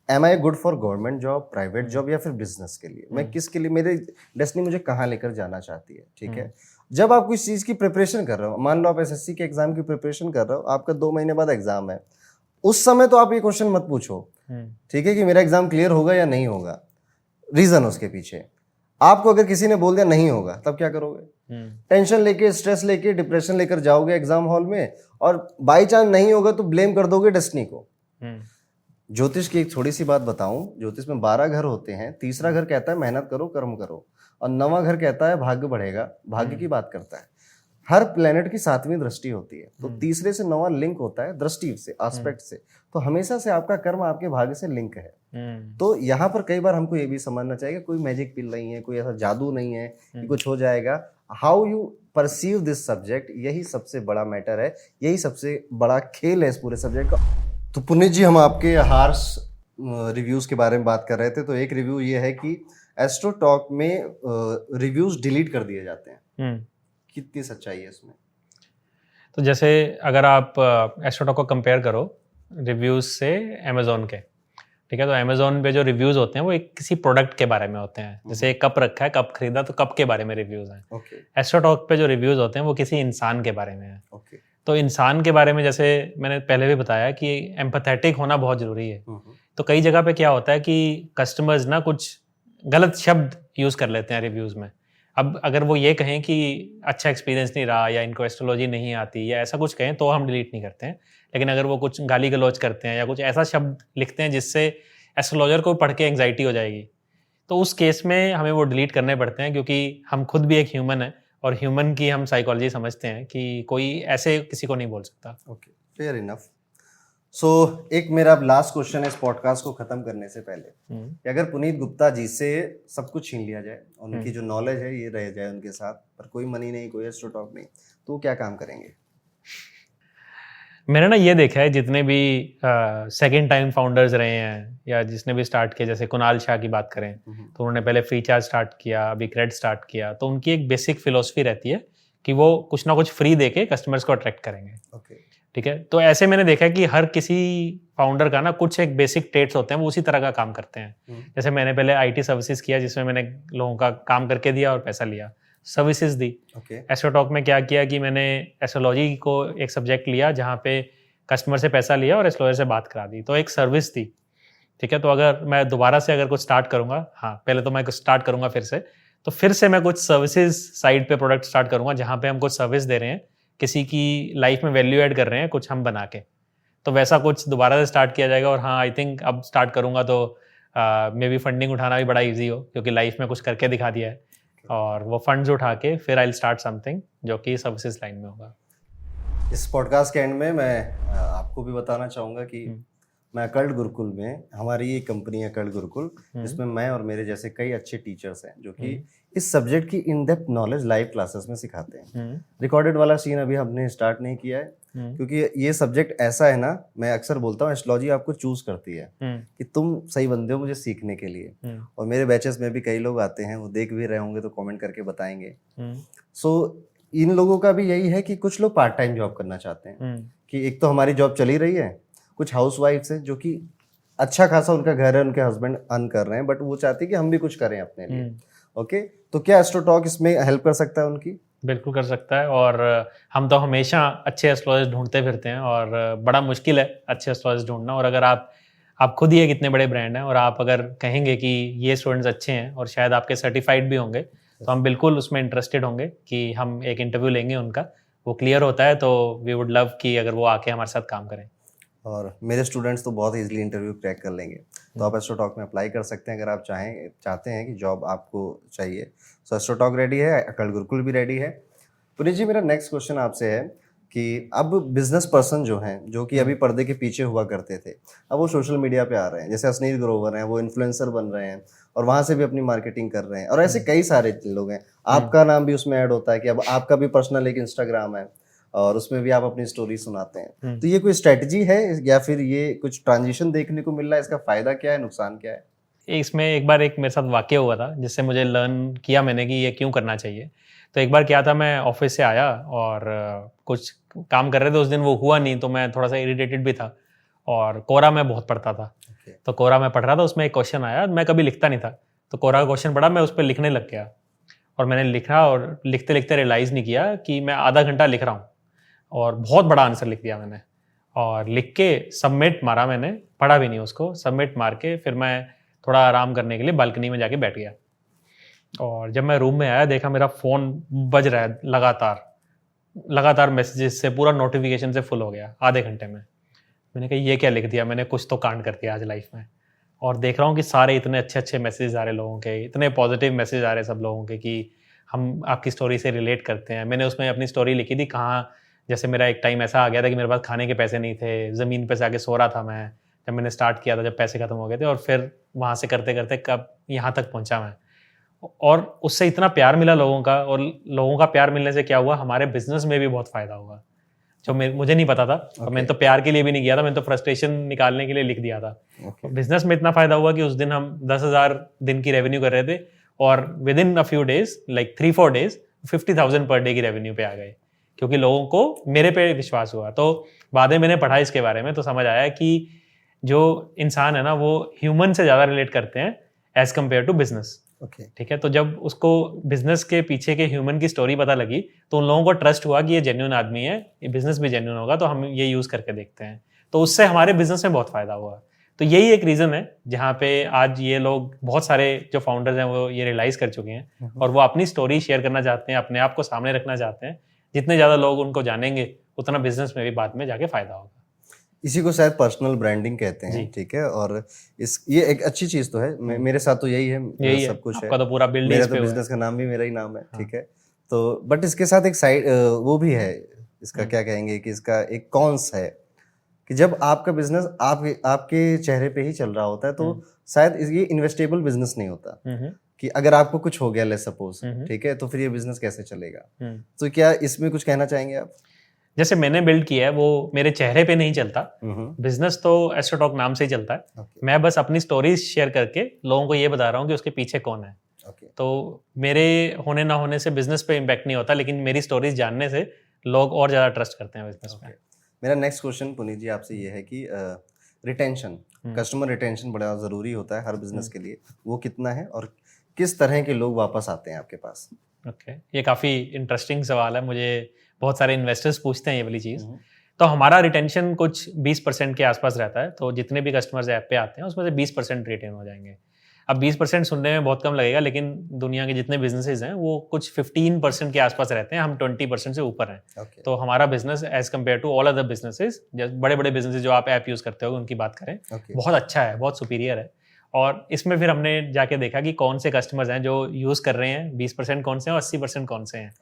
am I good for government job, private job, या फिर बिजनेस के लिए, मैं किसके लिए, मेरी डेस्टिनी मुझे कहाँ लेकर जाना चाहती है। ठीक है, जब आप किसी चीज की प्रिपरेशन कर रहे हो, मान लो आप एसएससी के एग्जाम की प्रिपरेशन कर रहे हो, आपका 2 महीने बाद एग्जाम है, उस समय तो आप ये क्वेश्चन मत पूछो, ठीक है, कि मेरा एग्जाम क्लियर होगा या नहीं होगा। रीजन उसके पीछे, आपको अगर किसी ने बोल दिया नहीं होगा, तब क्या करोगे? टेंशन लेके, स्ट्रेस लेके, डिप्रेशन लेकर जाओगे एग्जाम हॉल में, और बाई चांस नहीं होगा तो ब्लेम कर दोगे डेस्टिनी को। ज्योतिष की एक थोड़ी सी बात बताऊं, ज्योतिष में 12 घर होते हैं। तीसरा घर कहता है मेहनत करो, कर्म करो, और 9वां घर कहता है भाग्य बढ़ेगा, भाग्य की बात करता है। हर प्लेनेट की 7वीं दृष्टि होती है, तो तीसरे से 9वां लिंक होता है दृष्टि से, एस्पेक्ट से। तो हमेशा से आपका कर्म आपके भाग्य से लिंक है। तो यहाँ पर कई बार हमको ये भी समझना चाहिए, कोई मैजिक पिल नहीं है, कोई ऐसा जादू नहीं है कि कुछ हो जाएगा। How you perceive this subject, यही सबसे बड़ा मैटर है, यही सबसे बड़ा खेल है इस पूरे सब्जेक्ट का। तो पुनीत जी, हम आपके हार्श रिव्यूज के बारे में बात कर रहे थे। तो एक रिव्यू ये है कि एस्ट्रो टॉक में रिव्यूज डिलीट कर दिए जाते हैं, कितनी सच्चाई है इसमें? तो जैसे अगर आप एस्ट्रो टॉक को कंपेयर करो रिव्यूज से अमेजोन के, ठीक है, तो अमेजोन पे जो रिव्यूज होते हैं वो एक किसी प्रोडक्ट के बारे में होते हैं। जैसे एक कप रखा है, कप खरीदा तो कप के बारे में रिव्यूज हैं। एस्ट्रो टॉक पे जो रिव्यूज होते हैं वो किसी इंसान के बारे में है। तो इंसान के बारे में, जैसे मैंने पहले भी बताया कि एम्पैथेटिक होना बहुत जरूरी है। तो कई जगह पे क्या होता है कि कस्टमर्स ना कुछ गलत शब्द यूज कर लेते हैं रिव्यूज में। अब अगर वो ये कहें कि अच्छा एक्सपीरियंस नहीं रहा, या इनको एस्ट्रोलॉजी नहीं आती, या ऐसा कुछ कहें, तो हम डिलीट नहीं करते हैं। लेकिन अगर वो कुछ गाली गलौज करते हैं या कुछ ऐसा शब्द लिखते हैं जिससे एस्ट्रोलॉजर को पढ़ के एंग्जाइटी हो जाएगी, तो उस केस में हमें वो डिलीट करने पड़ते हैं, क्योंकि हम खुद भी एक ह्यूमन है, और ह्यूमन की हम साइकोलॉजी समझते हैं कि कोई ऐसे किसी को नहीं बोल सकता। Okay, fair enough. सो एक मेरा लास्ट क्वेश्चन है इस पॉडकास्ट को खत्म करने से पहले, कि अगर पुनीत गुप्ता जी से सब कुछ छीन लिया जाए, उनकी जो नॉलेज है ये रह जाए उनके साथ, पर कोई मनी नहीं, कोई एस्ट्रो टॉक नहीं, तो क्या काम करेंगे? मैंने ना ये देखा है, जितने भी सेकंड टाइम फाउंडर्स रहे हैं या जिसने भी स्टार्ट किया, जैसे कुणाल शाह की बात करें तो उन्होंने पहले फ्री चार्ज स्टार्ट किया, अभी क्रेड स्टार्ट किया। तो उनकी एक बेसिक फिलोसफी रहती है कि वो कुछ ना कुछ फ्री देके कस्टमर्स को अट्रैक्ट करेंगे। ठीक है, तो ऐसे मैंने देखा है कि हर किसी फाउंडर का ना कुछ एक बेसिक ट्रेट्स होते हैं, वो उसी तरह का काम करते हैं। जैसे मैंने पहले IT सर्विसेज किया, जिसमें मैंने लोगों का काम करके दिया और पैसा लिया। सर्विसेज दी। एस्ट्रोटॉक में क्या किया कि मैंने एस्ट्रोलॉजी को एक सब्जेक्ट लिया जहाँ पे कस्टमर से पैसा लिया और एस्ट्रोलॉजर से बात करा दी, तो एक सर्विस थी। ठीक है, तो अगर मैं दोबारा से अगर कुछ स्टार्ट करूँगा, हाँ पहले तो मैं कुछ स्टार्ट करूँगा फिर से मैं कुछ सर्विसेज साइड पे प्रोडक्ट स्टार्ट करूँगा जहाँ पे हम कुछ सर्विस दे रहे हैं, किसी की लाइफ में वैल्यू ऐड कर रहे हैं कुछ हम बना के, तो वैसा कुछ दोबारा से स्टार्ट किया जाएगा। और हाँ आई थिंक अब स्टार्ट करूँगा तो मे बी फंडिंग उठाना भी बड़ा ईजी हो, क्योंकि लाइफ में कुछ करके दिखा दिया है, और वो फंड्स उठा के फिर आई विल स्टार्ट समथिंग जो कि सर्विसेज लाइन में होगा। इस पॉडकास्ट के एंड में मैं आपको भी बताना चाहूँगा कि मैं अकल्ट गुरुकुल में, हमारी एक कंपनी है अकल्ट गुरुकुल, जिसमें मैं और मेरे जैसे कई अच्छे टीचर्स हैं जो कि इस सब्जेक्ट की in depth knowledge live classes में सिखाते हैं। रिकॉर्डेड वाला सीन अभी हमने स्टार्ट नहीं किया है, क्योंकि ये सब्जेक्ट ऐसा है ना, मैं अक्सर बोलता हूँ एस्ट्रोलॉजी आपको चूज करती है कि तुम सही बंदे हो मुझे सीखने के लिए। और मेरे बैचेस में भी कई लोग आते हैं, वो देख भी रहे होंगे तो कमेंट करके बताएंगे। सो इन लोगों का भी यही है कि कुछ लोग पार्ट टाइम जॉब करना चाहते हैं, कि एक तो हमारी जॉब चली रही है, कुछ हाउसवाइफ्स हैं जो कि अच्छा खासा उनका घर है, उनके हस्बैंड अर्न कर रहे हैं, बट वो चाहती है कि हम भी कुछ करें अपने लिए। ओके, तो क्या एस्ट्रोटॉक इसमें हेल्प कर सकता है उनकी? बिल्कुल कर सकता है, और हम तो हमेशा अच्छे एस्ट्रोलॉजर ढूंढते फिरते हैं, और बड़ा मुश्किल है अच्छे एस्ट्रोलॉजर ढूंढना। और अगर आप खुद ही एक इतने बड़े ब्रांड हैं और आप अगर कहेंगे कि ये स्टूडेंट्स अच्छे हैं और शायद आपके सर्टिफाइड भी होंगे, तो हम बिल्कुल उसमें इंटरेस्टेड होंगे कि हम एक इंटरव्यू लेंगे उनका, वो क्लियर होता है तो वी वुड लव कि अगर वो आके हमारे साथ काम करें। और मेरे स्टूडेंट्स तो बहुत इजीली इंटरव्यू क्रैक कर लेंगे, तो आप एस्ट्रोटॉक में अप्लाई कर सकते हैं अगर आप चाहते हैं कि जॉब आपको चाहिए। सो एस्ट्रोटॉक रेडी है, अकल्ट गुरुकुल भी रेडी है। पुनीत जी, मेरा नेक्स्ट क्वेश्चन आपसे है कि अब बिजनेस पर्सन जो हैं, जो कि अभी पर्दे के पीछे हुआ करते थे, अब वो सोशल मीडिया पे आ रहे हैं, जैसे असनीर ग्रोवर हैं, वो इन्फ्लुएंसर बन रहे हैं और वहाँ से भी अपनी मार्केटिंग कर रहे हैं, और ऐसे कई सारे लोग हैं। आपका नाम भी उसमें ऐड होता है कि अब आपका भी पर्सनल एक इंस्टाग्राम है और उसमें भी आप अपनी स्टोरी सुनाते हैं। तो ये कोई स्ट्रेटजी है या फिर ये कुछ ट्रांजिशन देखने को मिल रहा है? इसका फायदा क्या है, नुकसान क्या है? इसमें एक बार एक मेरे साथ वाकया हुआ था जिससे मुझे लर्न किया मैंने कि ये क्यों करना चाहिए। तो एक बार क्या था, मैं ऑफिस से आया और कुछ काम कर रहे थे, उस दिन वो हुआ नहीं, तो मैं थोड़ा सा इरिटेटेड भी था, और कोरा मैं बहुत पढ़ता था। तो कोरा मैं पढ़ रहा था, उसमें एक क्वेश्चन आया, मैं कभी लिखता नहीं था, तो कोरा का क्वेश्चन पढ़ा, मैं उस पर लिखने लग गया, और मैंने लिखा और लिखते लिखते रियलाइज़ नहीं किया कि मैं आधा घंटा लिख रहा हूँ, और बहुत बड़ा आंसर लिख दिया मैंने। और लिख के सबमिट मारा मैंने, पढ़ा भी नहीं उसको, सबमिट मार के फिर मैं थोड़ा आराम करने के लिए बालकनी में जाके बैठ गया। और जब मैं रूम में आया, देखा मेरा फ़ोन बज रहा है लगातार मैसेजेस से, पूरा नोटिफिकेशन से फुल हो गया आधे घंटे में। मैंने कहा ये क्या लिख दिया मैंने, कुछ तो कांड कर दिया आज लाइफ में। और देख रहा हूँ कि सारे इतने अच्छे अच्छे मैसेजेस आ रहे लोगों के, इतने पॉजिटिव मैसेज आ रहे सब लोगों के कि हम आपकी स्टोरी से रिलेट करते हैं। मैंने उसमें अपनी स्टोरी लिखी थी, कहाँ जैसे मेरा एक टाइम ऐसा आ गया था कि मेरे पास खाने के पैसे नहीं थे, ज़मीन पे से आके सो रहा था मैं, जब मैंने स्टार्ट किया था, जब पैसे खत्म हो गए थे, और फिर वहाँ से करते करते कब यहाँ तक पहुँचा मैं। और उससे इतना प्यार मिला लोगों का, और लोगों का प्यार मिलने से क्या हुआ, हमारे बिजनेस में भी बहुत फ़ायदा हुआ, जो मुझे नहीं पता था। और मैंने तो प्यार के लिए भी नहीं किया था, मैंने तो फ्रस्ट्रेशन निकालने के लिए लिख दिया था। बिजनेस में इतना फ़ायदा हुआ कि उस दिन हम 10,000 दिन की रेवेन्यू कर रहे थे, और with in a few days, like 3-4 days, 50,000 per day की रेवेन्यू पे आ गए, क्योंकि लोगों को मेरे पे विश्वास हुआ। तो बाद में मैंने पढ़ा इसके बारे में, तो समझ आया कि जो इंसान है ना, वो ह्यूमन से ज़्यादा रिलेट करते हैं एज कम्पेयर टू बिजनेस। ठीक है, तो जब उसको बिजनेस के पीछे के ह्यूमन की स्टोरी पता लगी, तो उन लोगों को ट्रस्ट हुआ कि ये जेन्युइन आदमी है, ये बिजनेस भी जेन्युइन होगा, तो हम ये यूज़ करके देखते हैं। तो उससे हमारे बिजनेस में बहुत फ़ायदा हुआ। तो यही एक रीज़न है जहाँ पे आज ये लोग, बहुत सारे जो फाउंडर्स हैं, वो ये रियलाइज़ कर चुके हैं, और वो अपनी स्टोरी शेयर करना चाहते हैं, अपने आप को सामने रखना चाहते हैं। जितने ज़्यादा लोग उनको जानेंगे, उतना बिजनेस में भी बाद में जाके फ़ायदा होगा। इसी को शायद पर्सनल ब्रांडिंग कहते हैं, ठीक है। और ये एक अच्छी चीज तो है, मेरे साथ तो यही है, सब कुछ है। तो पूरा मेरा तो बिजनेस का नाम भी मेरा ही नाम है, ठीक है। तो बट इसके साथ एक साइड वो भी है, इसका क्या कहेंगे कि इसका एक कॉन्स है कि जब आपका बिजनेस आपके चेहरे पे ही चल रहा होता है, तो शायद ये इन्वेस्टेबल बिजनेस नहीं होता, कि अगर आपको कुछ हो गया लेट्स सपोज, ठीक है, तो फिर ये बिजनेस कैसे चलेगा। तो क्या इसमें कुछ कहना चाहेंगे आप? जैसे मैंने बिल्ड किया है, वो मेरे चेहरे पे नहीं चलता, बिजनेस तो एस्ट्रोटॉक नाम से ही चलता है। मैं बस अपनी स्टोरीज शेयर करके लोगों को ये बता रहा हूँ कि उसके पीछे कौन है। तो मेरे होने ना होने से बिजनेस पे इम्पैक्ट नहीं होता, लेकिन मेरी स्टोरीज जानने से लोग और ज़्यादा ट्रस्ट करते हैं बिजनेस में। मेरा नेक्स्ट क्वेश्चन पुनीत जी आपसे ये है कि रिटेंशन, कस्टमर रिटेंशन बड़ा ज़रूरी होता है हर बिजनेस के लिए, वो कितना है और किस तरह के लोग वापस आते हैं आपके पास? ओके, ये काफ़ी इंटरेस्टिंग सवाल है। मुझे बहुत सारे इन्वेस्टर्स पूछते हैं ये वाली चीज़। तो हमारा रिटेंशन कुछ 20% के आसपास रहता है। तो जितने भी कस्टमर्स ऐप पे आते हैं उसमें से 20% रिटेन हो जाएंगे। अब 20% सुनने में बहुत कम लगेगा, लेकिन दुनिया के जितने बिजनेसेस हैं वो कुछ 15% के आसपास रहते हैं। हम 20% से ऊपर हैं। तो हमारा business as compare to all other businesses, बड़े बड़े बिजनेसेस जो आप ऐप यूज़ करते हो उनकी बात करें, बहुत अच्छा है, बहुत सुपीरियर है। और इसमें फिर हमने जाके देखा कि कौन से कस्टमर्स हैं जो यूज़ कर रहे हैं, 20% कौन से हैं और 80% कौन से हैं।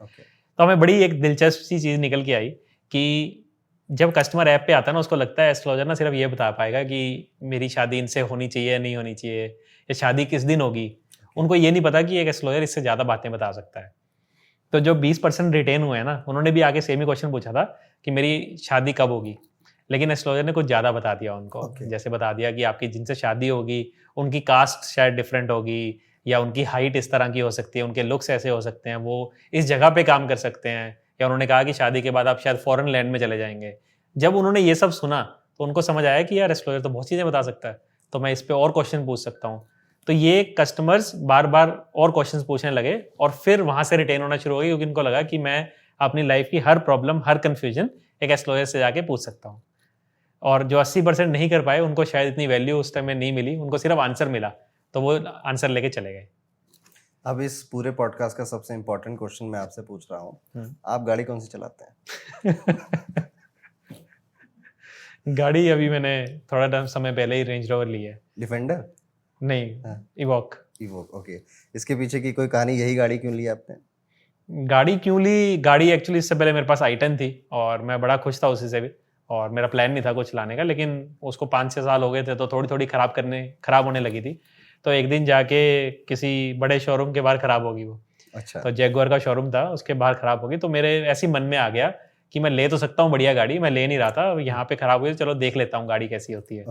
तो हमें बड़ी एक दिलचस्प सी चीज़ निकल के आई कि जब कस्टमर ऐप पे आता है ना, उसको लगता है एस्ट्रोलॉजर ना सिर्फ ये बता पाएगा कि मेरी शादी इनसे होनी चाहिए या नहीं होनी चाहिए, या शादी किस दिन होगी। उनको ये नहीं पता कि एक एस्ट्रोलॉजर इससे ज़्यादा बातें बता सकता है। तो जो 20% रिटेन हुए हैं ना, उन्होंने भी आके सेम ही क्वेश्चन पूछा था कि मेरी शादी कब होगी, लेकिन एस्ट्रोलॉजर ने कुछ ज़्यादा बता दिया उनको। जैसे बता दिया कि आपकी जिनसे शादी होगी उनकी कास्ट शायद डिफरेंट होगी, या उनकी हाइट इस तरह की हो सकती है, उनके लुक्स ऐसे हो सकते हैं, वो इस जगह पे काम कर सकते हैं, या उन्होंने कहा कि शादी के बाद आप शायद फॉरेन लैंड में चले जाएंगे। जब उन्होंने ये सब सुना तो उनको समझ आया कि यार एस्ट्रोलॉजर तो बहुत चीज़ें बता सकता है, तो मैं इस पे और क्वेश्चन पूछ सकता हूँ। तो ये कस्टमर्स बार बार और क्वेश्चंस पूछने लगे और फिर वहाँ से रिटेन होना शुरू हो गई, क्योंकि उनको लगा कि मैं अपनी लाइफ की हर प्रॉब्लम, हर कन्फ्यूजन एक एस्ट्रोलॉजर से जाके पूछ सकता हूँ। और जो 80% नहीं कर पाए, उनको शायद इतनी वैल्यू उस टाइम में नहीं मिली, उनको सिर्फ आंसर मिला, तो वो आंसर लेके चले गए। अब इस पूरे पॉडकास्ट का सबसे इम्पोर्टेंट क्वेश्चन मैं आपसे पूछ रहा हूँ, आप गाड़ी कौन सी चलाते हैं? गाड़ी अभी मैंने थोड़ा समय पहले ही रेंज रोवर ली है। डिफेंडर? नहीं, इवॉक। इवॉक, ओके। इसके पीछे की कोई कहानी, यही गाड़ी क्यों ली आपने? गाड़ी क्यों ली? गाड़ी एक्चुअली इससे पहले मेरे पास i10 थी और मैं बड़ा खुश था उसी से भी, और मेरा प्लान नहीं था कुछ लाने का, लेकिन उसको 5-6 साल हो गए थे तो थोड़ी थोड़ी खराब होने लगी थी। तो एक दिन जाके किसी बड़े शोरूम के बाहर खराब होगी वो। अच्छा। तो जैगुआर का शोरूम था, उसके बाहर खराब होगी। तो मेरे ऐसे मन में आ गया कि मैं ले तो सकता हूँ बढ़िया गाड़ी, मैं ले नहीं रहा था, यहाँ पे खराब हुई, चलो देख लेता हूँ गाड़ी कैसी होती है।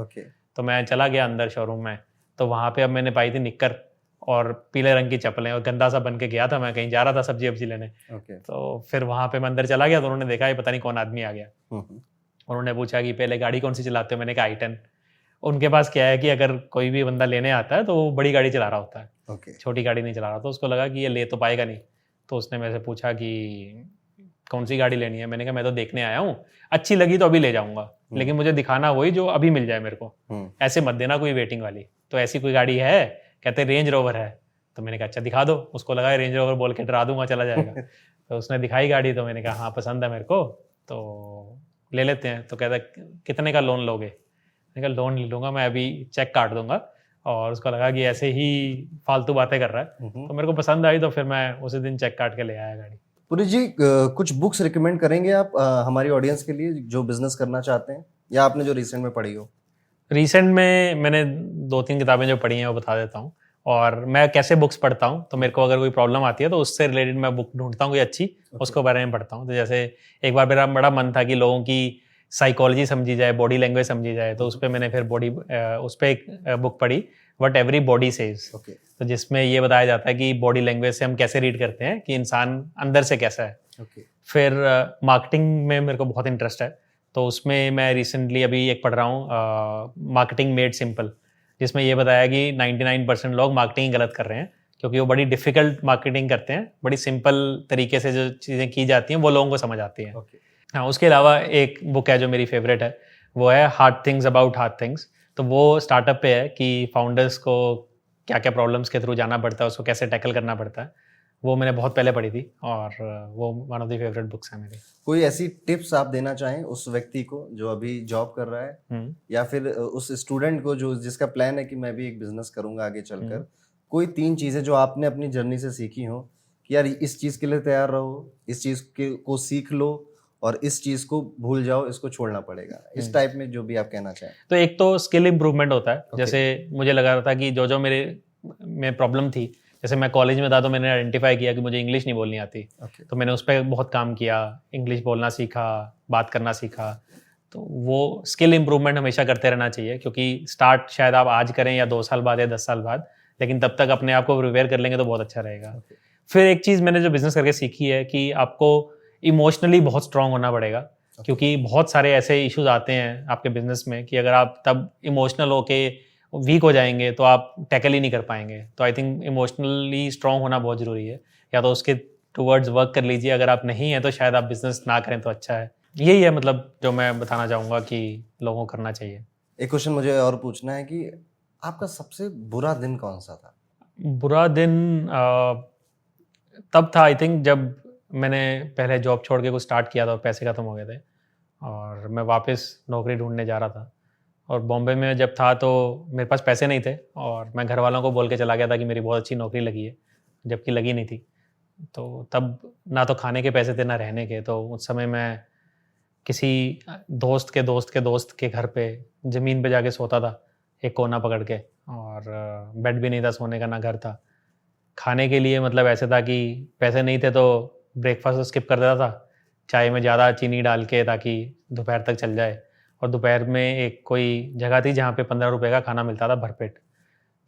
तो मैं चला गया अंदर शोरूम में, तो वहाँ पे अब मैंने पाई थी निक्कर और पीले रंग की चप्पलें, और गंदा सा बन के गया था, मैं कहीं जा रहा था सब्जी वब्जी लेने। तो फिर वहाँ पे मैं अंदर चला गया तो उन्होंने देखा ये पता नहीं कौन आदमी आ गया। उन्होंने पूछा कि पहले गाड़ी कौन सी चलाते हो? मैंने कहा i10। उनके पास क्या है कि अगर कोई भी बंदा लेने आता है तो वो बड़ी गाड़ी चला रहा होता है, छोटी गाड़ी नहीं चला रहा। तो उसको लगा कि ये ले तो पाएगा नहीं, तो उसने मेरे से पूछा कि कौन सी गाड़ी लेनी है। मैंने कहा मैं तो देखने आया हूँ, अच्छी लगी तो अभी ले जाऊंगा, लेकिन मुझे दिखाना वही जो अभी मिल जाए मेरे को, ऐसे मत देना कोई वेटिंग वाली। तो ऐसी कोई गाड़ी है? कहते रेंज रोवर है। तो मैंने कहा अच्छा दिखा दो। उसको लगा रेंज रोवर बोल के डरा दूंगा, चला जाएगा। तो उसने दिखाई गाड़ी, तो मैंने कहा हाँ पसंद है मेरे को, तो ले लेते हैं। तो कहता कितने का लोन लोगे? मैंने कहा लोन ले लूँगा मैं, अभी चेक काट दूंगा। और उसको लगा कि ऐसे ही फालतू बातें कर रहा है, तो मेरे को पसंद आई, तो फिर मैं उसी दिन चेक काट के ले आया गाड़ी। पुरी जी, कुछ बुक्स रिकमेंड करेंगे आप हमारी ऑडियंस के लिए जो बिजनेस करना चाहते हैं, या आपने जो रिसेंट में पढ़ी हो? रिसेंट में मैंने 2-3 किताबें जो पढ़ी हैं वो बता देता हूँ। और मैं कैसे बुक्स पढ़ता हूँ, तो मेरे को अगर कोई प्रॉब्लम आती है तो उससे रिलेटेड मैं बुक ढूंढता हूँ कोई अच्छी, उसको बारे में पढ़ता हूँ। तो जैसे एक बार मेरा बड़ा मन था कि लोगों की साइकोलॉजी समझी जाए, बॉडी लैंग्वेज समझी जाए, तो उस पर मैंने फिर उस पर एक बुक पढ़ी, व्हाट एवरी बॉडी सेज। तो जिसमें ये बताया जाता है कि बॉडी लैंग्वेज से हम कैसे रीड करते हैं कि इंसान अंदर से कैसा है। फिर मार्केटिंग में मेरे को बहुत इंटरेस्ट है, तो उसमें मैं रिसेंटली अभी एक पढ़ रहा हूँ, मार्केटिंग मेड सिंपल, जिसमें ये बताया कि 99% लोग मार्केटिंग गलत कर रहे हैं, क्योंकि वो बड़ी डिफिकल्ट मार्केटिंग करते हैं, बड़ी सिंपल तरीके से जो चीज़ें की जाती हैं वो लोगों को समझ आती हैं। हाँ, उसके अलावा एक बुक है जो मेरी फेवरेट है, वो है hard things about hard things. तो वो स्टार्टअप पे है कि फाउंडर्स को क्या क्या प्रॉब्लम्स के थ्रू जाना पड़ता है, उसको कैसे टैकल करना पड़ता है। वो मैंने बहुत पहले पढ़ी थी और वो one of the favourite books है मेरी। कोई ऐसी टिप्स आप देना चाहें उस व्यक्ति को जो अभी जॉब कर रहा है, या फिर उस स्टूडेंट को जो जिसका प्लान है कि मैं भी एक बिजनेस करूंगा आगे चलकर, कोई 3 चीजें जो आपने अपनी जर्नी से सीखी हो कि यार इस चीज के लिए तैयार रहो, इस चीज को सीख लो, और इस चीज को भूल जाओ, इसको छोड़ना पड़ेगा, इस टाइप में जो भी आप कहना चाहें? तो एक तो स्किल इंप्रूवमेंट होता है। जैसे मुझे लगा रहा था कि जो मेरे में प्रॉब्लम थी, जैसे मैं कॉलेज में था तो मैंने आइडेंटिफाई किया कि मुझे इंग्लिश नहीं बोलनी आती। तो मैंने उस पर बहुत काम किया, इंग्लिश बोलना सीखा, बात करना सीखा। तो वो स्किल इंप्रूवमेंट हमेशा करते रहना चाहिए, क्योंकि स्टार्ट शायद आप आज करें या 2 साल बाद या 10 साल बाद, लेकिन तब तक अपने आप को प्रिपेयर कर लेंगे तो बहुत अच्छा रहेगा। फिर एक चीज़ मैंने जो बिजनेस करके सीखी है कि आपको इमोशनली बहुत स्ट्रांग होना पड़ेगा, क्योंकि बहुत सारे ऐसे इश्यूज आते हैं आपके बिजनेस में कि अगर आप तब इमोशनल होके वीक हो जाएंगे तो आप टैकल ही नहीं कर पाएंगे। तो आई थिंक इमोशनली स्ट्रांग होना बहुत ज़रूरी है। या तो उसके टुवर्ड्स वर्क कर लीजिए, अगर आप नहीं हैं तो शायद आप बिजनेस ना करें तो अच्छा है। यही है मतलब जो मैं बताना चाहूँगा कि लोगों को करना चाहिए। एक क्वेश्चन मुझे और पूछना है कि आपका सबसे बुरा दिन कौन सा था? बुरा दिन तब था आई थिंक जब मैंने पहले जॉब छोड़ के कुछ स्टार्ट किया था और पैसे ख़त्म हो गए थे और मैं वापस नौकरी ढूंढने जा रहा था। और बॉम्बे में जब था तो मेरे पास पैसे नहीं थे और मैं घर वालों को बोल के चला गया था कि मेरी बहुत अच्छी नौकरी लगी है, जबकि लगी नहीं थी। तो तब ना तो खाने के पैसे थे ना रहने के, तो उस समय मैं किसी दोस्त के घर पे ज़मीन पे जाके सोता था, एक कोना पकड़ के, और बेड भी नहीं था सोने का, ना घर था। खाने के लिए मतलब ऐसे था कि पैसे नहीं थे तो ब्रेकफास्ट स्किप कर देता था, चाय में ज़्यादा चीनी डाल के ताकि दोपहर तक चल जाए। और दोपहर में एक कोई जगह थी जहाँ पे 15 रुपए का खाना मिलता था भरपेट,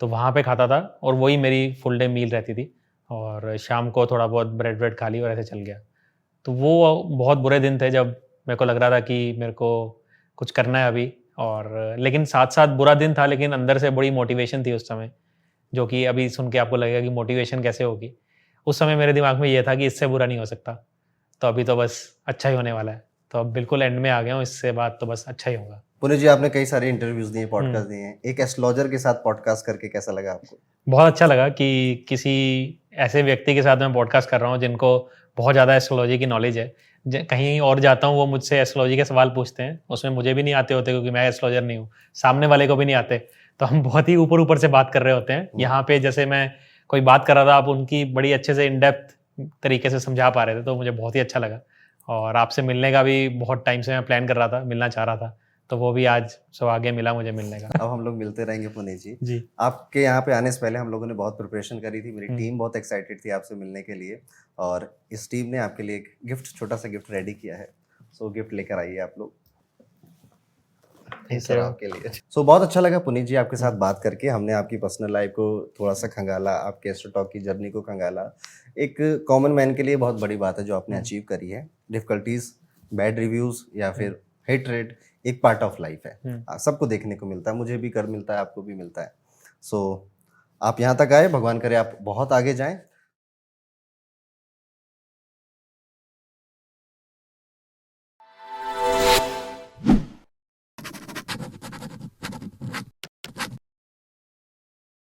तो वहाँ पे खाता था और वही मेरी फुल डे मील रहती थी। और शाम को थोड़ा बहुत ब्रेड व्रेड खा ली और ऐसे चल गया। तो वो बहुत बुरे दिन थे जब मेरे को लग रहा था कि मेरे को कुछ करना है अभी, और लेकिन साथ-साथ बुरा दिन था लेकिन अंदर से बड़ी मोटिवेशन थी उस समय, जो कि अभी सुन के आपको लगेगा कि मोटिवेशन कैसे होगी। उस समय मेरे दिमाग में ये था कि इससे बुरा नहीं हो सकता, तो अभी तो बस अच्छा ही होने वाला है। तो अब बिल्कुल एंड में आ गया हूँ, इससे बाद तो बस अच्छा ही होगा। पुनीत जी, आपने कई सारे इंटरव्यूज़ दिए, पॉडकास्ट दिए हैं। एक एस्ट्रोलॉजर के साथ पॉडकास्ट करके कैसा लगा आपको? बहुत अच्छा लगा कि किसी ऐसे व्यक्ति के साथ मैं पॉडकास्ट कर रहा हूँ जिनको बहुत ज़्यादा एस्ट्रोलॉजी की नॉलेज है। कहीं और जाता हूँ वो मुझसे एस्ट्रोलॉजी के सवाल पूछते हैं, उसमें मुझे भी नहीं आते होते क्योंकि मैं एस्ट्रोलॉजर नहीं हूँ, सामने वाले को भी नहीं आते। तो हम बहुत ही ऊपर-ऊपर से बात कर रहे होते हैं। यहाँ पे जैसे मैं कोई बात कर रहा था, आप उनकी बड़ी अच्छे से इन डेप्थ तरीके से समझा पा रहे थे, तो मुझे बहुत ही अच्छा लगा। और आपसे मिलने का भी बहुत टाइम से मैं प्लान कर रहा था, मिलना चाह रहा था, तो वो भी आज सौभाग्य मिला मुझे मिलने का। अब हम लोग मिलते रहेंगे पुनीत जी। जी। आपके यहाँ पे आने से पहले हम लोगों ने बहुत प्रिपरेशन करी थी, मेरी टीम बहुत एक्साइटेड थी आपसे मिलने के लिए, और इस टीम ने आपके लिए एक गिफ्ट, छोटा सा गिफ्ट रेडी किया है। सो गिफ्ट लेकर आइए आप लोग, सर आपके लिए। सो बहुत अच्छा लगा पुनीत जी आपके साथ बात करके। हमने आपकी पर्सनल लाइफ को थोड़ा सा खंगाला, आपके एस्ट्रोटॉक की जर्नी को खंगाला। एक कॉमन मैन के लिए बहुत बड़ी बात है जो आपने अचीव करी है। डिफिकल्टीज, बैड रिव्यूज या फिर हेटरेड एक पार्ट ऑफ लाइफ है, सबको देखने को मिलता है, मुझे भी कर मिलता है, आपको भी मिलता है। सो आप यहाँ तक आए, भगवान करे आप बहुत आगे जाएं